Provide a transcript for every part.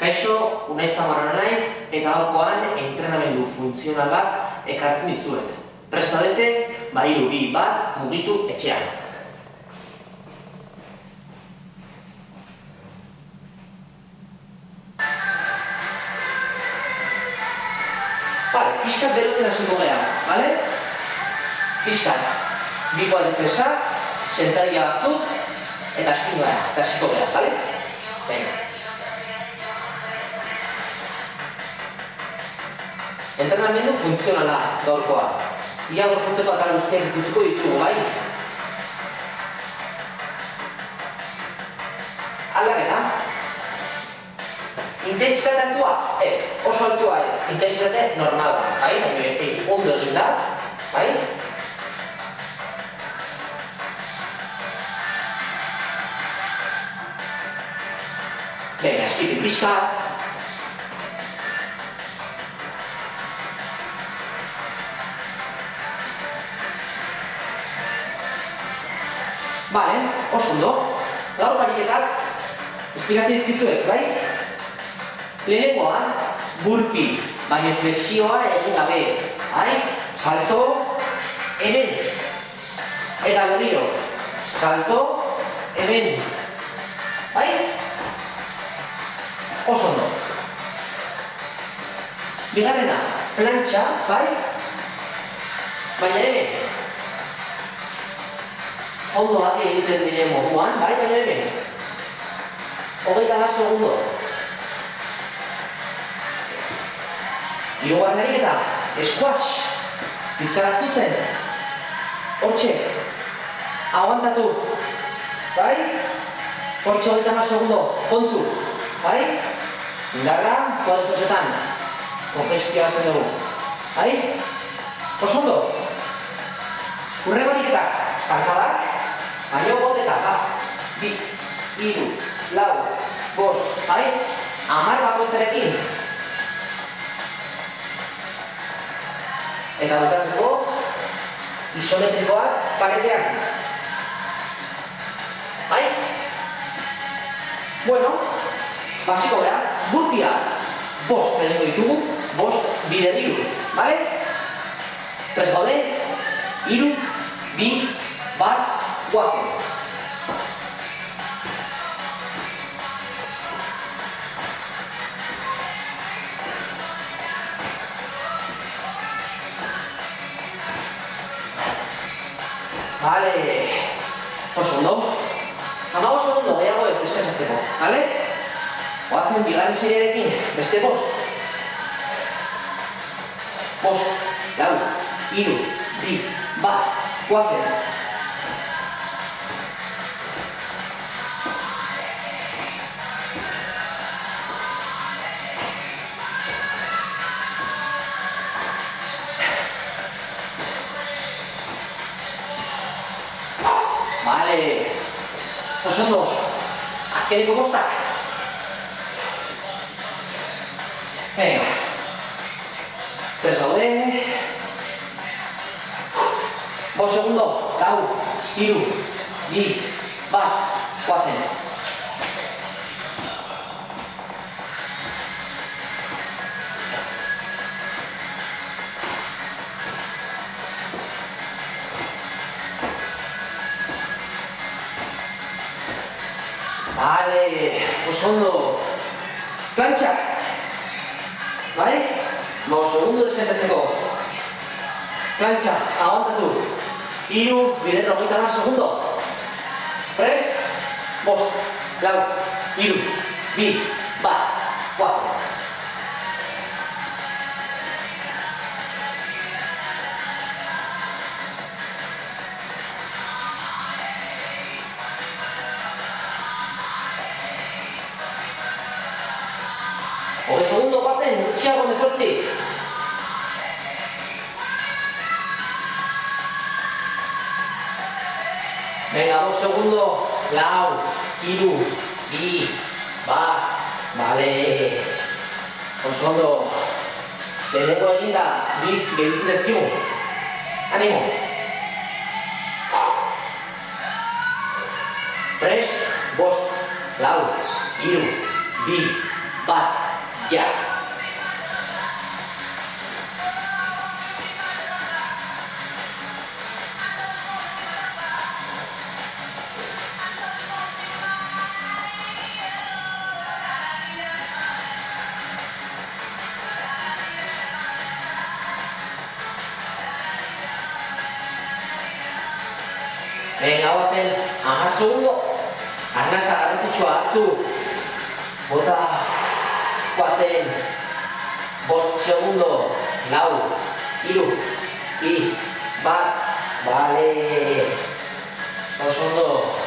Kaixo, Unai Zamorano naiz, eta gaurkoan entrenamendu funtzional bat ekartzen dizuet. Prest zaudete, 3, 2, 1, mugitu etxean. Bale, pixkat berotzen hasiko gara, bale? Pixkat, biko aldezesak, sentaria batzuk, eta hasiko gara, bale? Venga. Entrenamendu funtzionala gaurkoa. Ia gorputzeko atal guztiak ikusiko ditugu, bai? Aldaketa. Intentsitate altua? Ez. Oso altua ez. Intentsitate normala, bai? Ondo egin da, bai? Venga, eskipi pixkat. Bale, oso ondo. Gaur ariketak esplikatzen dizkizuet, bai? Lehenengoa, burpee, baina flexioa egin gabe, bai? Salto, hemen. Eta berriro, salto, hemen. Bai? Oso ondo. Bigarrena, plantxa, bai? Baina hemen. Ondoak egiten diren moduan, bai, baina hemen. 30 segundo. Hirugarren ariketa, squash. Bizkarra zuzen. Hortxe. Aguantatu. Bai? Hortxe 30 segundo. Kontu. Bai? Indarra, koadezosetan. Kokestia batzen dugu. Bai? Oso ondo. Hurrengo ariketa, zankadak. Baina goteta, 1, 2, 3, 4, 5, bai? 10 bakoitzarekin. Eta botatzeko, isometrikoak paretean. Bai? Bueno, basiko gara, burpea 5 egingo ditugu, 5 bider 3, bale? Prest gaude, 3, 2, 1, guazen. Bale, oso ondo. 15 segundo gehiago ez deskansatzeko, bale? Guazen bigarren seriearekin, beste 5. 5, 4, 3, 2, 1, guazen. Bale, oso ondo, azkeneko 5. Venga, prest gaude. 5 segundo, 4, 3, 2, 1, guazen. Bale, oso ondo. Plantxa. Bai? 5 segundo deskansatzeko. Plantxa, aguantatu. 3, bider 30 segundo. Prest. 5, 4, 3, 2, 1, guazen. Hogei segundo guazen, gutxiago 18. Venga, 2 segundo, 4, 3, 2, 1, bale. Oso ondo. Leheneko eginda, 2 gelditzen dezkigu. Animo. Prest, 5, 4, 3, 2, bat, ja. Venga, guazen, 10 segundo. Arnasa garrantzitsua hartu. Bota. Guazen. 5 segundo. 4, 3, 2, 1. Bale. Oso ondo.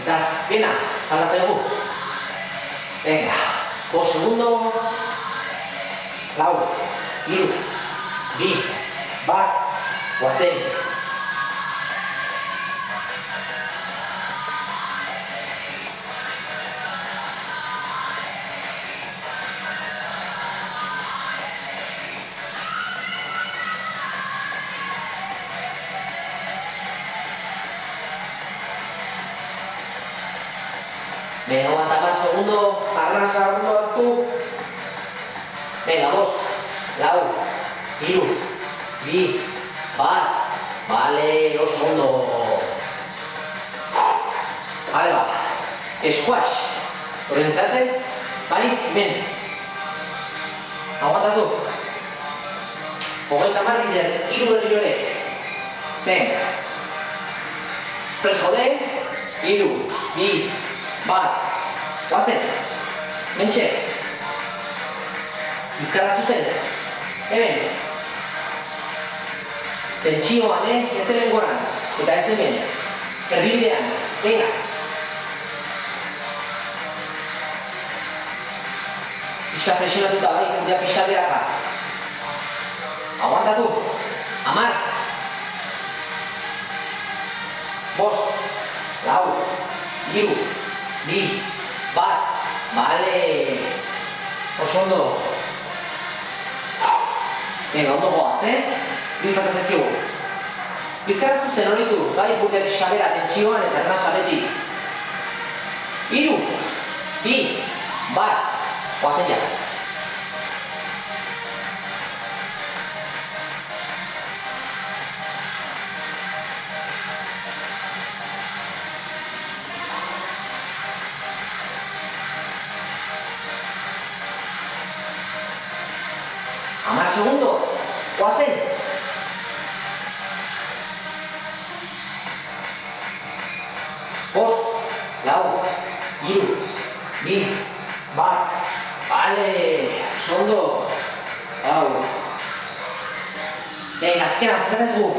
Eta azkena, hala zaigu. Venga, 5 segundo. 4, 3, 2, 1. Guazen. Venga, aguanta más segundo, arrasa uno hartu. Venga, 2, 4, 3, 2, 1. Vale, oso ondo. Vale, ba. Squash. Horrentzate, bali, ben. Aguantatu. 30 bider, 3 berriro ere. Venga. Press jode, 3, 2, 1. Guazen. Mentxe. Bizkarra zuzen. Hemen. Tentsioan, ez hemen goran. Eta ez hemen. Erdibidean. Venga. Pixka presionatuta, bai, ja pixka beraka. Aguantatu. 10. 5, 4, 3, 2, 1. Vale. Oso ondo. Venga, ondo goaz, Bizkataz ezkigu. Bizkara zuzen horitu, bai, burte pixka bera, tentsioan eta erna sabetik. 3, 2, 1. Goazen ja. Amar segundo, guazen. Bost, 4, 3, 2, 1. Vale, ondo. Hau. Venga, azkena, bukatzen dugu.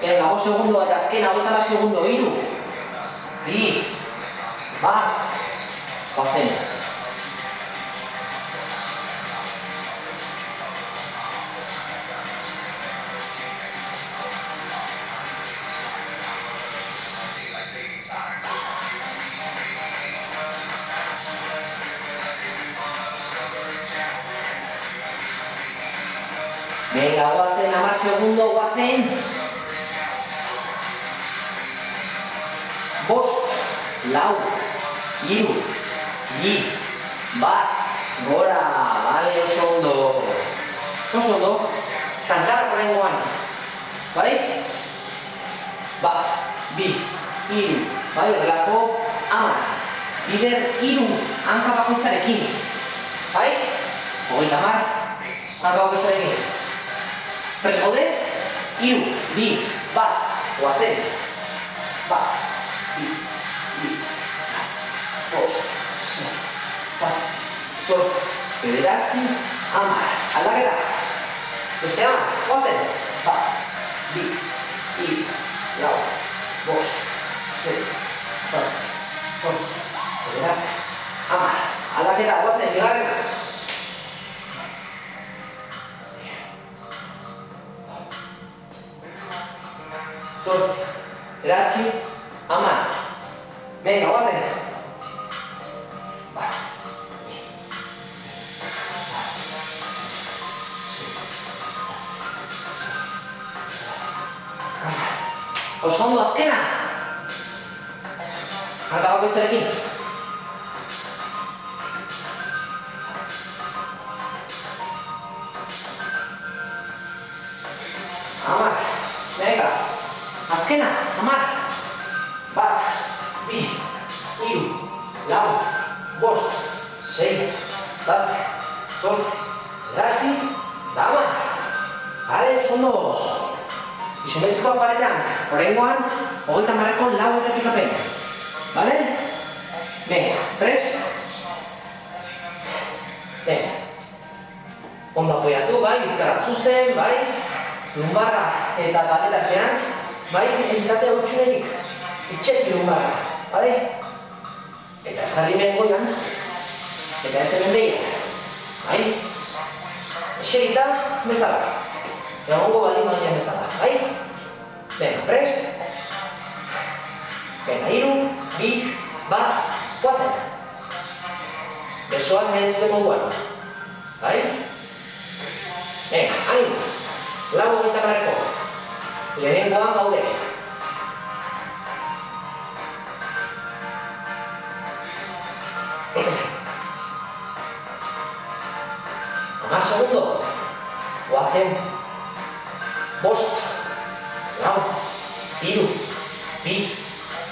Venga, 5 segundo eta azkena, 30 segundo, 3, 2, 1. Guazen. Venga, guazen, 10 segundo, guazen. 5, 4, 3, 2, 1. Gora, vale, oso ondo. Oso ondo. Zankarrak horrengoan. Bai? 1, 2, 3. Bai, horrelako 10. Bider 3 hanka bakoitzarekin. Bai? 30 hanka bakoitzarekin. Prest gaude? 3, 2, 1. Goazen. 1, 2, 5, 6, 7, 8, 9, 10. Aldaketa. Beste eman, goazen. 1, 2, 3, 4, 5, 6, 7, 8, 9, 10. Aldaketa, goazen, bigarrena. Zortzi, 9, 10. Venga, guazen. Oso ondo azkena. hanka bakoitzarekin. Amar, venga, azkena, amar. Bat, bi, hiru, lau, bost, sei, zazpi, zortzi, bederatzi, eta hamar. Hale, ondo. Isometrikoa paretan, oraingoan, 30ko lau errepikapen. Bale? Venga, prest. Venga. Ondo apoiatu, bai, bizkarra zuzen, bai. Lumbarra eta paletartean, bai, ez izatea hutsunerik. Itxeki lumbarra, bale? Eta ez jarri hemen goian, eta ez hemen behiak. Bai? Esegita, bezala. Egongo bali baina bezala, bai? Venga, prest. Venga, 3, 2, 1, guazen. Besoak nahi zuten moduan. Bai? Venga, animo. 40ko. Lehenengoan gaude. Hamar segundo. Guazen. 5, 4, 3, 2, 1.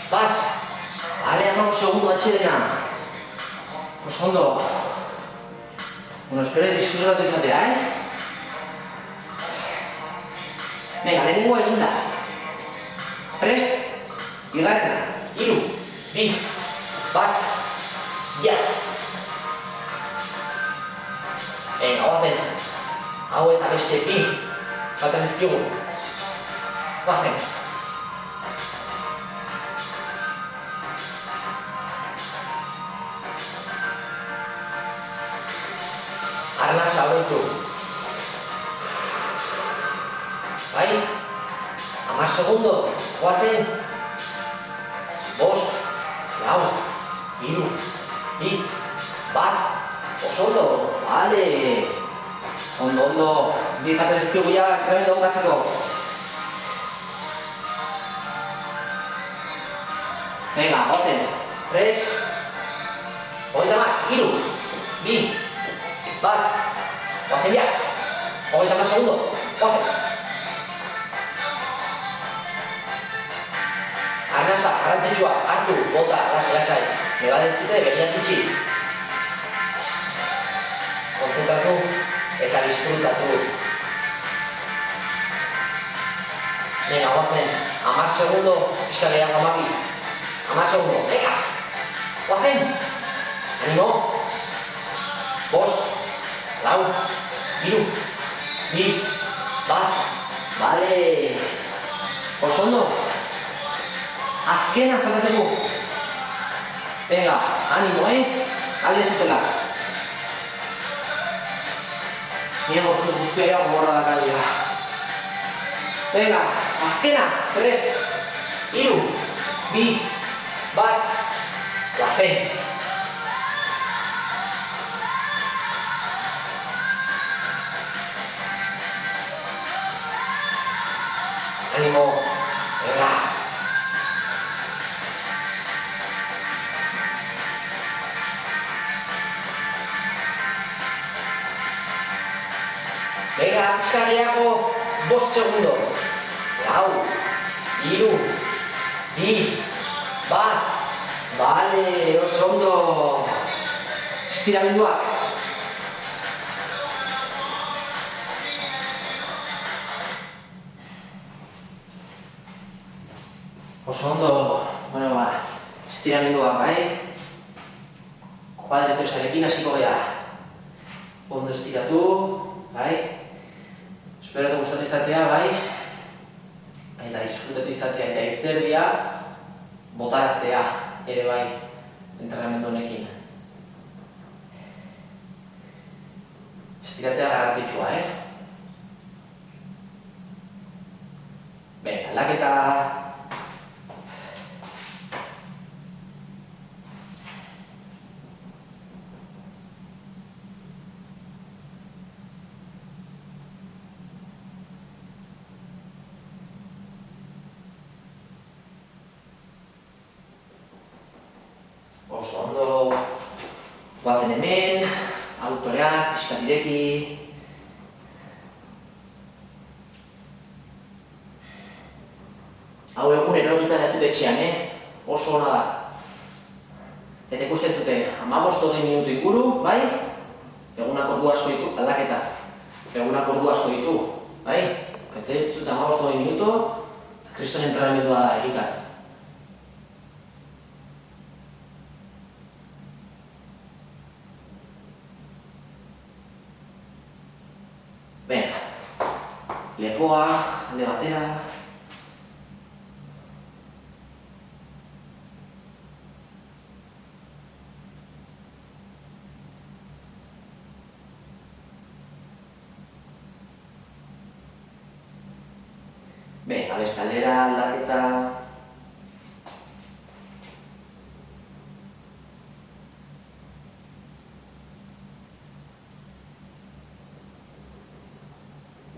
Bale, 10 segundo atxedena. Ondo. Bueno, espero disfrutatu izatea, Venga, lehenengo eginda. Prest. Bigarrena. 3, 2, 1. Ja. Venga, guazen. Hau eta beste bi. Faltan ezkigu. Guazen. Arnasa horretu. Bai? 10 segundo. Guazen. 5, 4, 3, 2, 1. Ondo. Bale. Ondo. Bi faltan ezkigu ja, tremendo ongatzeko. Venga, guazen. Prest. 3, 2, 1. Guazen ja. 30 segundo. Guazen. Arnasa, garrantzitsua, hartu, bota, lasai. Nebaden zute, begiak itxi. Kontzentratu eta disfrutatu. Venga, guazen. 10 segundo, pixka gehiago 12. 10 segundo, venga. Guazen. Animo. 5, 4, 3, 2, 1. Bale. Ondo. Azkena faltatzeko. Venga, animo, alde zutela. Nire gortu guztia gogorra dakarria. Venga, azkena, 3, 3, 2, 1. Guazen. Animo. Venga. Venga, pixka gehiago, 5 segundo. 4, 3, 2, 1. Bale, ondo. Estiramenduak. Ondo, bueno, estiramenduak, Kuadrizepasarekin hasiko gea. Ondo estiratu, Espero eta gustatu izatea, Eta disfrutatu izatea eta izerdia botaraztea ere entrenamendu honekin. Estiratzea garrantzitsua, Bene, aldaketa. ondo guazen hemen, autoreak, pixkat ireki. Hau egunero egiten ez dut etxean, oso ona da. Eta ikusten zute, 15-20 minutu inguru, bai? Egunak ordu asko ditu, aldaketa. Egunak ordu asko ditu, bai? Kentzen dituzute 15-20 minutu, kriston entrenamendua da egiten. Venga, lepoa, alde batera. Venga, beste aldera, aldaketa.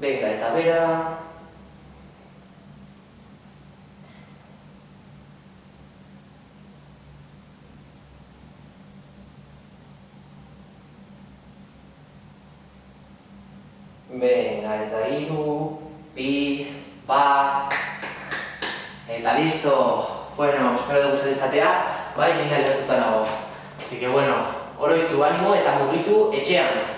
Venga, eta bera. Venga, eta 3, 2, 1, eta listo. Bueno, espero de gustar izatea, bai, nire alertuta nago. Así que bueno, oroitu, animo eta mugitu etxean.